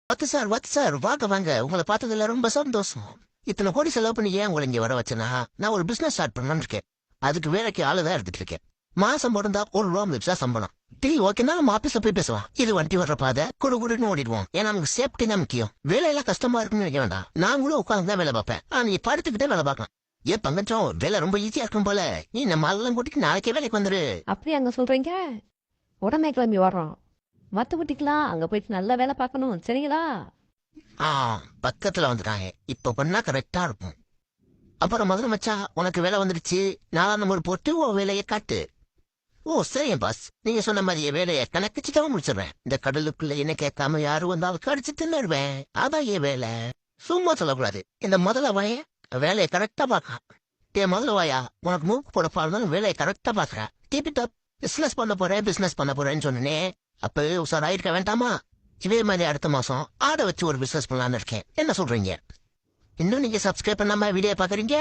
வாத்து சார் வாங்க வாங்க உங்களை பார்த்ததுல ரொம்ப சந்தோஷம். இத்தனை கோடி செலவு பண்ணி ஏன் உங்களை இங்க வர வச்சேன்னா நான் ஒரு பிசினஸ் ஸ்டார்ட் பண்ணலாம்னு இருக்கேன். அதுக்கு வேலைக்கு ஆளுதான் எடுத்துட்டு இருக்கேன். மாசம் பிறந்தா ₹1 சம்பளம். டீல் ஓகேன்னா நம்ம ஆபீஸ்ல போய் பேசலாம். இது வண்டி வர்ற பாதை குடுன்னு ஓடிடுவோம். ஏன்னா நமக்கு சேஃப்டி தான் முக்கியம். வேலையெல்லாம் கஷ்டமா இருக்குன்னு நினைக்க வேண்டாம். நான் கூட உட்காந்து தான் வேலை பார்ப்பேன். நீ படுத்துக்கிட்டே வேலை பார்க்கலாம். ஏன் பங்கச்சம் வேலை ரொம்ப ஈஸியா இருக்கும் போல. நீ நம்ம ஆளெல்லாம் கூட்டிட்டு நாளைக்கே வேலைக்கு வந்துரு. அப்படி அங்க சொல்றீங்க? உடனே கிளம்பி வர்றோம். மத்த வீட்டுக்கலாம் அங்க போயிட்டு நல்ல வேலை பார்க்கணும், சரிங்களா? பக்கத்துல வந்துட்டாங்க. இப்ப பண்ணா கரெக்டா இருக்கும். அப்புறம் முதல்ல மச்சா உனக்கு வேலை வந்துடுச்சு. 4 நம்பர் போட்டு உன் வேலையை காட்டு. சரிங்க பாஸ். நீங்க சொன்ன மாதிரி வேலையை கணக்குச்சுதான் முடிச்சிடுறேன். இந்த கடலுக்குள்ள என்ன கேட்காம யாரும் வந்தாலும் கடிச்சு தின்னுடுவேன். அதான் என் வேலை. சும்மா சொல்லக்கூடாது. இந்த முதல்ல வாய வேலையை கரெக்டா பாக்க. முதல்ல வாயா உனக்கு மூக்கு போட பாருந்தாலும் வேலையை கரெக்டா பாக்குறேன். பிசினஸ் பண்ண போறேன்னு சொன்னே. அப்ப உசாராயிருக்க வேண்டாமா? இதே மாதிரி அடுத்த மாசம் ஆடை வச்சு ஒரு பிசினஸ் பண்ணலான்னு இருக்கேன். என்ன சொல்றீங்க? இன்னும் நீங்க சப்ஸ்கிரைப் பண்ணாம வீடியோ பாக்குறீங்க?